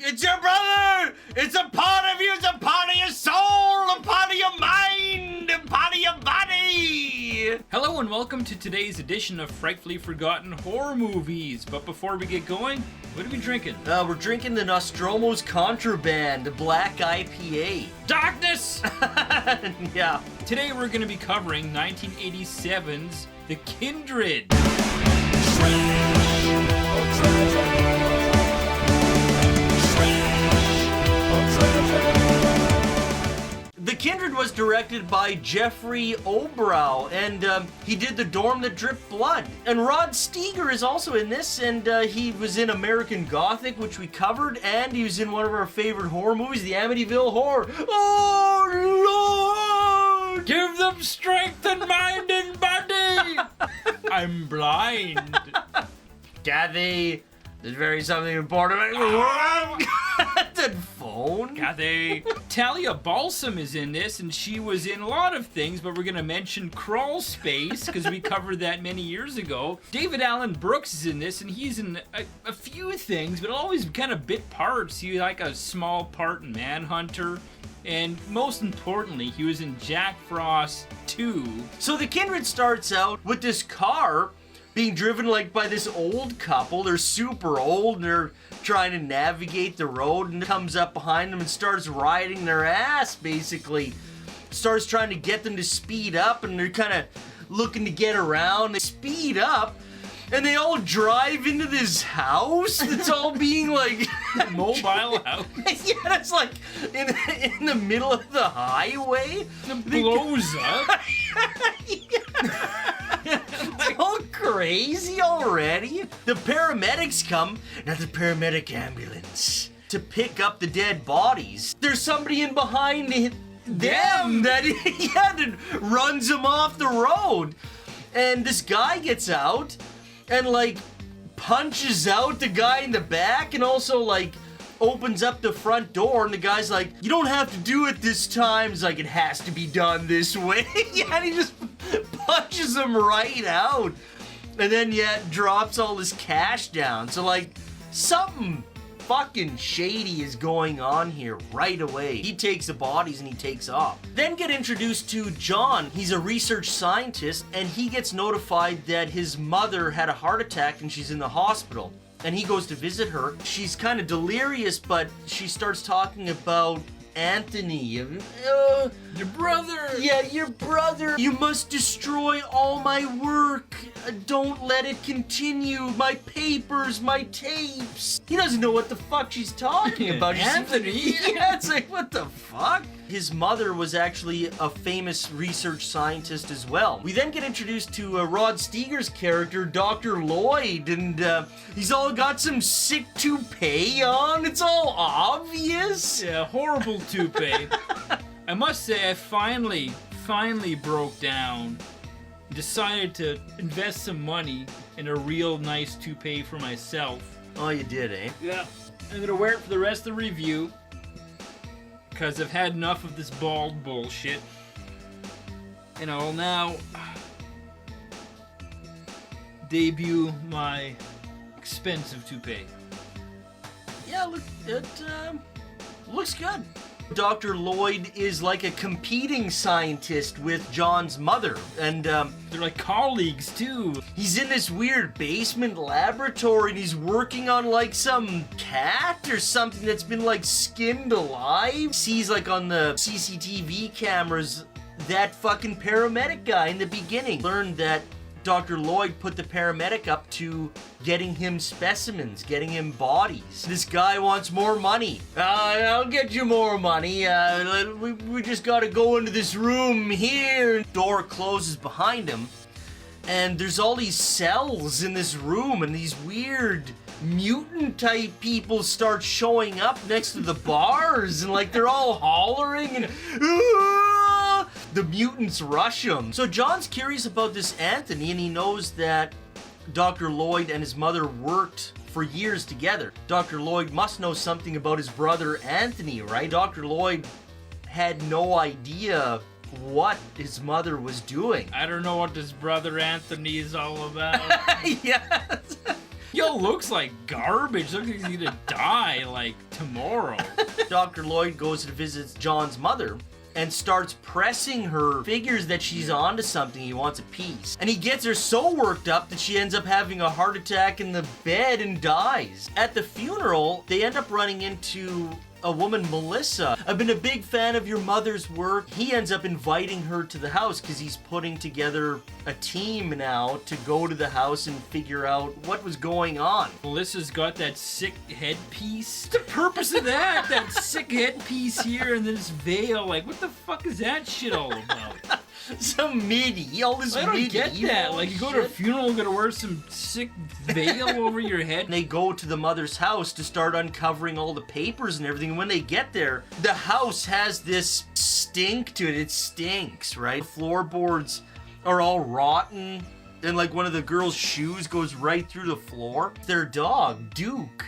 It's your brother! It's a part of you! It's a part of your soul! A part of your mind! A part of your body! Hello and welcome to today's edition of Frightfully Forgotten Horror Movies. But before we get going, what are we drinking? We're drinking the Nostromo's Contraband, the Black IPA. Darkness! Yeah. Today we're going to be covering 1987's The Kindred. The Kindred was directed by Jeffrey Obrow, and he did The Dorm That Dripped Blood. And Rod Steiger is also in this, and he was in American Gothic, which we covered, and he was in one of our favorite horror movies, the Amityville Horror. Oh, Lord! Give them strength and mind and body! I'm blind. Kathy, there's very something important. That phone. Kathy. Talia Balsam is in this, and she was in a lot of things, but we're going to mention Crawl Space, because we covered that many years ago. David Allen Brooks is in this, and he's in a few things, but always kind of bit parts. He like a small part in Manhunter, and most importantly, he was in Jack Frost 2. So The Kindred starts out with this car being driven like by this old couple. They're super old and they're trying to navigate the road, and comes up behind them and starts riding their ass, basically. Starts trying to get them to speed up, and they're kind of looking to get around. They speed up and they all drive into this house that's all being like Mobile house. Yeah, it's like in the middle of the highway. It blows up. It's all crazy already. The paramedics come, not the paramedic ambulance, to pick up the dead bodies. There's somebody in behind them that runs them off the road. And this guy gets out and like punches out the guy in the back, and also like opens up the front door, and the guy's like, you don't have to do it this time. It's like, it has to be done this way. Yeah, and he just punches him right out. And then, yeah, drops all his cash down. So, like, something fucking shady is going on here right away. He takes the bodies and he takes off. Then get introduced to John. He's a research scientist, and he gets notified that his mother had a heart attack and she's in the hospital. And he goes to visit her. She's kind of delirious, but she starts talking about Anthony. Your brother! Yeah, your brother. You must destroy all my work. Don't let it continue. My papers, my tapes. He doesn't know what the fuck she's talking about. Anthony? Yeah, it's like, what the fuck? His mother was actually a famous research scientist as well. We then get introduced to Rod Steiger's character, Dr. Lloyd, and he's all got some sick toupee on. It's all obvious. Yeah, horrible toupee. I must say, I finally broke down. Decided to invest some money in a real nice toupee for myself. Oh, you did, eh? Yeah. I'm gonna wear it for the rest of the review, because I've had enough of this bald bullshit. And I'll now debut my expensive toupee. Yeah, look, it looks good. Dr. Lloyd is like a competing scientist with John's mother, and they're like colleagues too. He's in this weird basement laboratory, and he's working on like some cat or something that's been like skinned alive. Sees like on the CCTV cameras that fucking paramedic guy in the beginning. Learned that Dr. Lloyd put the paramedic up to getting him specimens, getting him bodies. This guy wants more money. I'll get you more money. We just gotta go into this room here. Door closes behind him, and there's all these cells in this room, and these weird mutant type people start showing up next to the bars, and like they're all hollering and the mutants rush him. So John's curious about this Anthony, and he knows that Dr. Lloyd and his mother worked for years together. Dr. Lloyd must know something about his brother Anthony, right? Dr. Lloyd had no idea what his mother was doing. I don't know what this brother Anthony is all about. Yes. Yo, looks like garbage. Looks like he's gonna die, like, tomorrow. Dr. Lloyd goes and visits John's mother and starts pressing her, figures that she's onto something, he wants a piece. And he gets her so worked up that she ends up having a heart attack in the bed and dies. At the funeral, they end up running into a woman, Melissa. I've been a big fan of your mother's work. He ends up inviting her to the house because he's putting together a team now to go to the house and figure out what was going on. Melissa's got that sick headpiece. What's the purpose of that? That sick headpiece here and then this veil. Like, what the fuck is that shit all about? Some MIDI, all this I don't MIDI. get that. Like, you go to a funeral, you're gonna wear some sick veil over your head. And they go to the mother's house to start uncovering all the papers and everything. And when they get there, the house has this stink to it. It stinks, right? The floorboards are all rotten. And like one of the girls' shoes goes right through the floor. Their dog, Duke.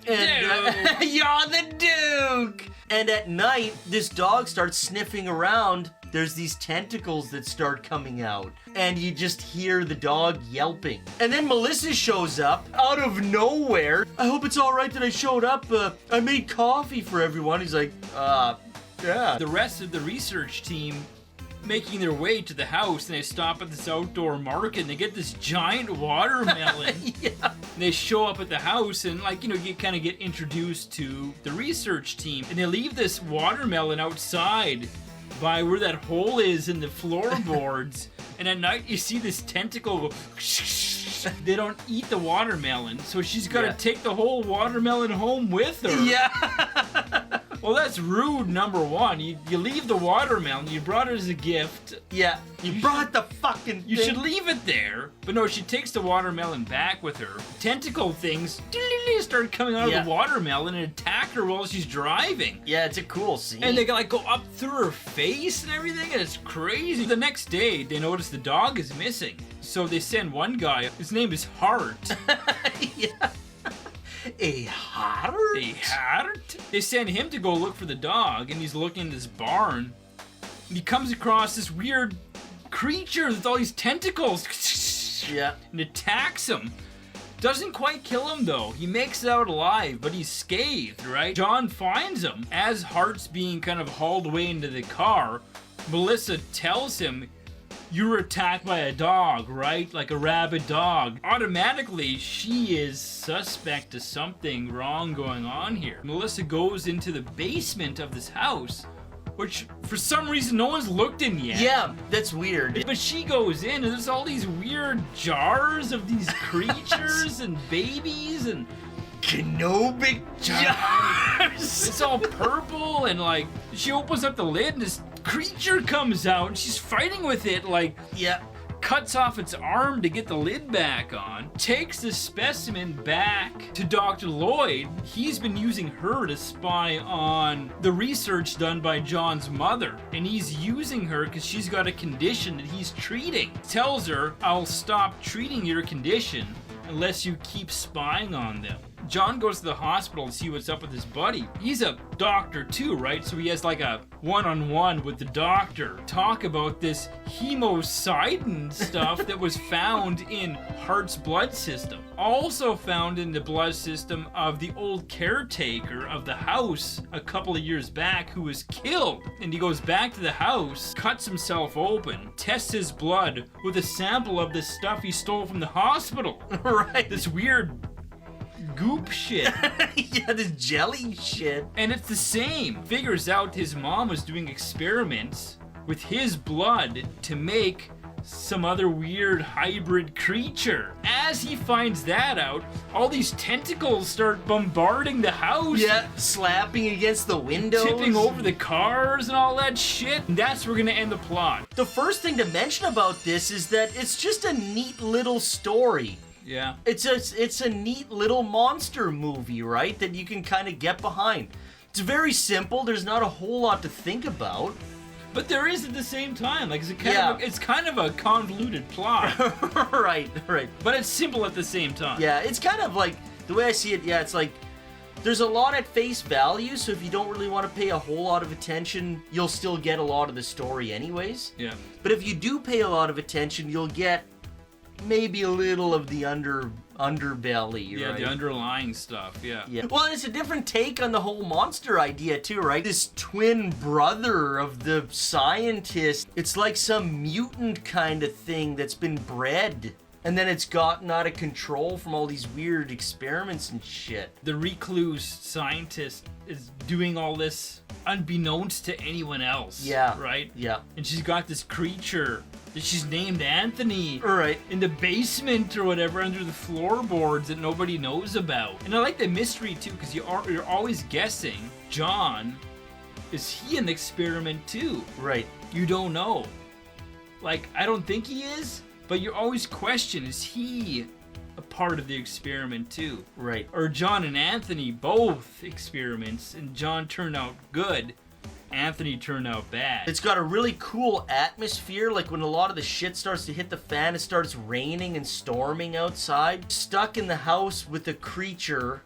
And you're the Duke! And at night, this dog starts sniffing around. There's these tentacles that start coming out. And you just hear the dog yelping. And then Melissa shows up out of nowhere. I hope it's all right that I showed up. I made coffee for everyone. He's like, yeah. The rest of the research team making their way to the house, and they stop at this outdoor market and they get this giant watermelon. Yeah. And they show up at the house and, like, you know, you kind of get introduced to the research team, and they leave this watermelon outside by where that hole is in the floorboards. And at night you see this tentacle go. They don't eat the watermelon, so she's got to take the whole watermelon home with her. Yeah. Well, that's rude, number one. You leave the watermelon. You brought it as a gift. Yeah. You brought the fucking You thing. should leave it there. But no, she takes the watermelon back with her. Tentacle things start coming out of the watermelon and attack her while she's driving. Yeah, it's a cool scene. And they like go up through her face and everything, and it's crazy. The next day, they notice the dog is missing. So they send one guy. His name is Hart. Yeah. A heart? A Hart? They send him to go look for the dog, and he's looking in this barn. And he comes across this weird creature with all these tentacles. Yeah. And attacks him. Doesn't quite kill him though. He makes it out alive, but he's scathed, right? John finds him. As Hart's being kind of hauled away into the car, Melissa tells him, "You were attacked by a dog, right? Like a rabid dog." Automatically, she is suspect to something wrong going on here. Melissa goes into the basement of this house, which for some reason no one's looked in yet. Yeah, that's weird. But she goes in and there's all these weird jars of these creatures and babies and Canobic jars. it's all purple, and like she opens up the lid and this creature comes out and she's fighting with it, like Yeah. cuts off its arm to get the lid back on, takes the specimen back to Dr. Lloyd. He's been using her to spy on the research done by John's mother, and he's using her because she's got a condition that he's treating. Tells her, "I'll stop treating your condition unless you keep spying on them." John goes to the hospital to see what's up with his buddy. He's a doctor too, right? So he has like a one-on-one with the doctor. Talk about this hemocidin stuff that was found in Hart's blood system. Also found in the blood system of the old caretaker of the house a couple of years back who was killed. And he goes back to the house, cuts himself open, tests his blood with a sample of the stuff he stole from the hospital. Right. This weird goop shit. Yeah, this jelly shit. And it's the same. Figures out his mom was doing experiments with his blood to make some other weird hybrid creature. As he finds that out, all these tentacles start bombarding the house. Yeah, slapping against the windows. Tipping over the cars and all that shit. And that's where we're gonna end the plot. The first thing to mention about this is that it's just a neat little story. Yeah. It's a neat little monster movie, right? That you can kind of get behind. It's very simple. There's not a whole lot to think about. But there is at the same time. Like it's kind of a convoluted plot. Right. But it's simple at the same time. Yeah, it's kind of like, the way I see it, yeah, it's like, there's a lot at face value, so if you don't really want to pay a whole lot of attention, you'll still get a lot of the story anyways. Yeah. But if you do pay a lot of attention, you'll get maybe a little of the underbelly, Yeah, right? the underlying stuff, yeah. Yeah. Well, it's a different take on the whole monster idea too, right? This twin brother of the scientist, it's like some mutant kind of thing that's been bred. And then it's gotten out of control from all these weird experiments and shit. The recluse scientist is doing all this unbeknownst to anyone else. Yeah. Right? Yeah. And she's got this creature that she's named Anthony. Right. In the basement or whatever, under the floorboards that nobody knows about. And I like the mystery too, because you're always guessing, John, is he an experiment too? Right. You don't know. Like, I don't think he is, but you always question, is he a part of the experiment too? Right. Or John and Anthony both experiments, and John turned out good, Anthony turned out bad. It's got a really cool atmosphere, like when a lot of the shit starts to hit the fan, it starts raining and storming outside. Stuck in the house with a creature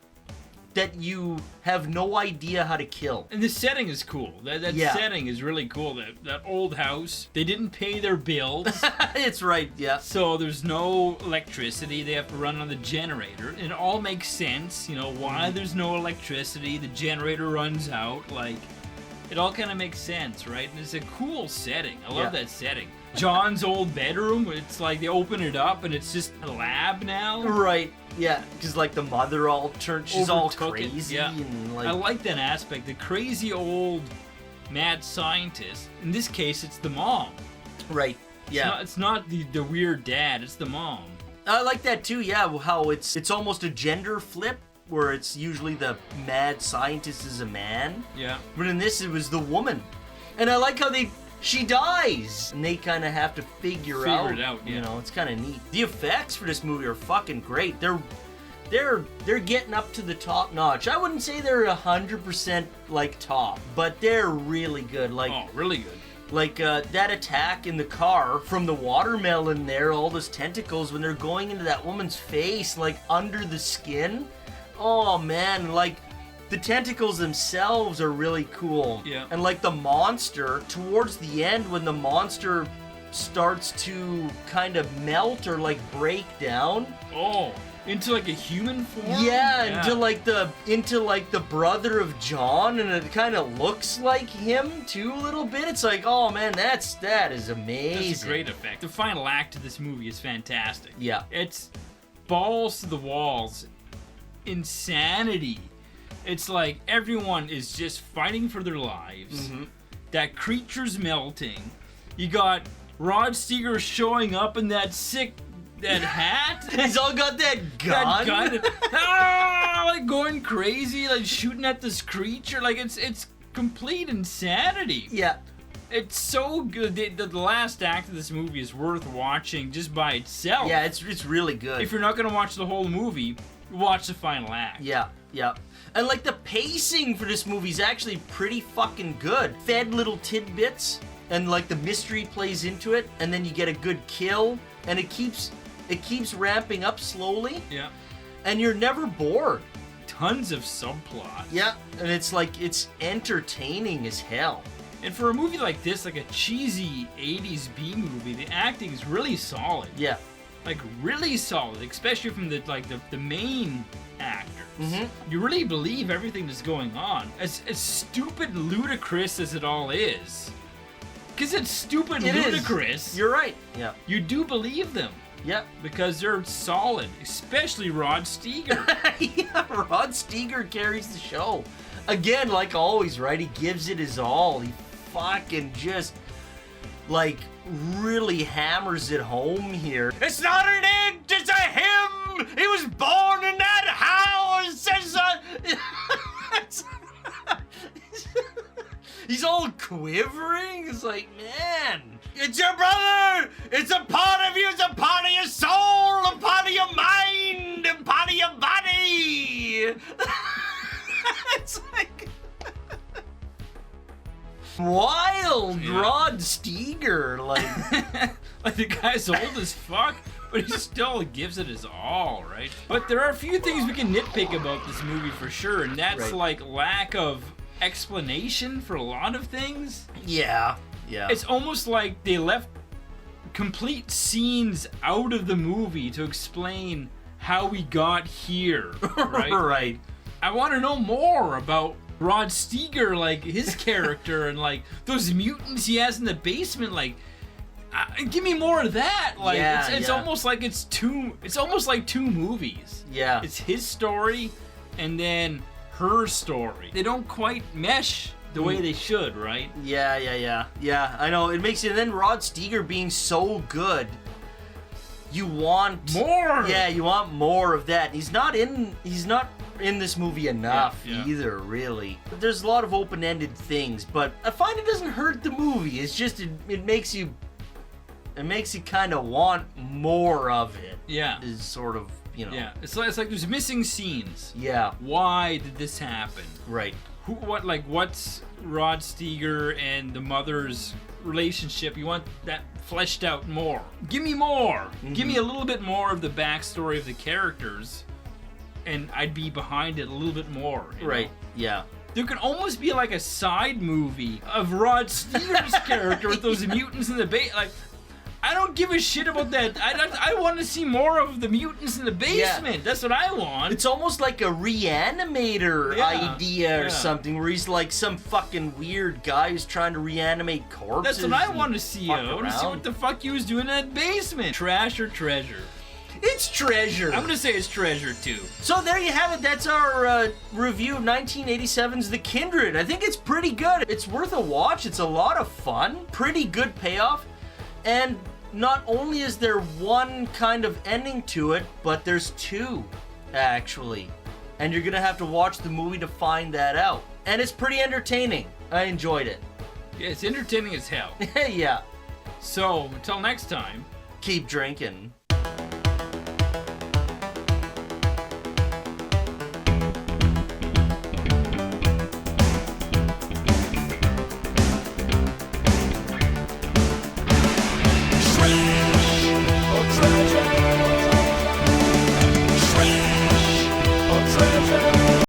that you have no idea how to kill. And the setting is cool. That Yeah. setting is really cool. That old house, they didn't pay their bills, It's right, yeah. so there's no electricity. They have to run on the generator. And it all makes sense, you know, why there's no electricity, the generator runs out, like, it all kind of makes sense, right? And it's a cool setting. I love that setting. John's old bedroom, it's like they open it up and it's just a lab now. Right, yeah, because like the mother all turned, she's all Overtook it, crazy yeah. and like... I like that aspect. The crazy old mad scientist. In this case, it's the mom. Right, yeah. It's not the weird dad, it's the mom. I like that too, yeah, how it's almost a gender flip, where it's usually the mad scientist is a man. Yeah. But in this, it was the woman. And I like how she dies, and they kind of have to figure Figure out. it out, yeah. You know, it's kind of neat. The effects for this movie are fucking great. They're getting up to the top notch. I wouldn't say they're 100% like top, but they're really good. Like, Oh, really good. like that attack in the car from the watermelon there, all those tentacles when they're going into that woman's face, like under the skin. Oh man, like the tentacles themselves are really cool. Yeah. And like the monster, towards the end when the monster starts to kind of melt or like break down. Oh, into like a human form? Yeah, into like the brother of John, and it kind of looks like him too a little bit. It's like, oh man, that is amazing. That's a great effect. The final act of this movie is fantastic. Yeah. It's balls to the walls. Insanity. It's like everyone is just fighting for their lives. Mm-hmm. That creature's melting. You got Rod Steiger showing up in that hat. He's all got that gun. That gun. Like going crazy, like shooting at this creature. Like it's complete insanity. Yeah. It's so good. The last act of this movie is worth watching just by itself. Yeah, it's really good. If you're not gonna watch the whole movie, watch the final act. Yeah, yeah. And like the pacing for this movie is actually pretty fucking good. Fed little tidbits, and like the mystery plays into it, and then you get a good kill, and it keeps ramping up slowly, Yeah. and you're never bored. Tons of subplots. Yeah, and it's like it's entertaining as hell. And for a movie like this, like a cheesy 80s B movie, the acting is really solid. Yeah. Like really solid, especially from the main actors. Mhm. You really believe everything that's going on. As stupid ludicrous as it all is. Because it's stupid It is. ludicrous. You're right. Yeah. You do believe them. Yeah. Because they're solid. Especially Rod Steiger. Yeah, Rod Steiger carries the show. Again, like always, right? He gives it his all. He fucking just, like, really hammers it home here. It's not an it, it's a him! He was born in that house! He's all quivering. It's like, man, it's your brother! It's a part of you, it's a part of your soul, a part of your mind, a part of your body! It's like... Wild Yeah. Rod Steiger, like... Like the guy's old as fuck, but he still gives it his all, right? But there are a few things we can nitpick about this movie for sure, and that's Right. like lack of explanation for a lot of things. Yeah, yeah. It's almost like they left complete scenes out of the movie to explain how we got here, right? Right. I want to know more about Rod Steiger, like his character, and like those mutants he has in the basement. Like, give me more of that. Like, Yeah, it's yeah. almost like it's almost like two movies. Yeah. It's his story, and then her story. They don't quite mesh the way they should, right? Yeah, I know. It makes it. And then Rod Steiger being so good, you want More. Yeah, you want more of that. He's not in this movie enough Yeah. either, really. There's a lot of open-ended things, but I find it doesn't hurt the movie. It's just it makes you kind of want more of it. Yeah. Is sort of, you know. Yeah. It's like there's missing scenes. Yeah. Why did this happen? Right. What's Rod Steiger and the mother's relationship? You want that fleshed out more. Give me more. Give me a little bit more of the backstory of the characters, and I'd be behind it a little bit more. you know? Right. Yeah. There could almost be like a side movie of Rod Steiger's character with those mutants in the base. Like, I don't give a shit about that. I want to see more of the mutants in the basement. That's what I want. It's almost like a reanimator Yeah, idea or yeah. something, where he's like some fucking weird guy who's trying to reanimate corpses. That's what I and want to see. fuck I want to see around. what the fuck he was doing in that basement. Trash or treasure? It's treasure. I'm gonna say it's treasure too. So there you have it. That's our review of 1987's The Kindred. I think it's pretty good. It's worth a watch. It's a lot of fun. Pretty good payoff. And not only is there one kind of ending to it, but there's two, actually. And you're gonna have to watch the movie to find that out. And it's pretty entertaining. I enjoyed it. Yeah, it's entertaining as hell. Yeah. So until next time. Keep drinking.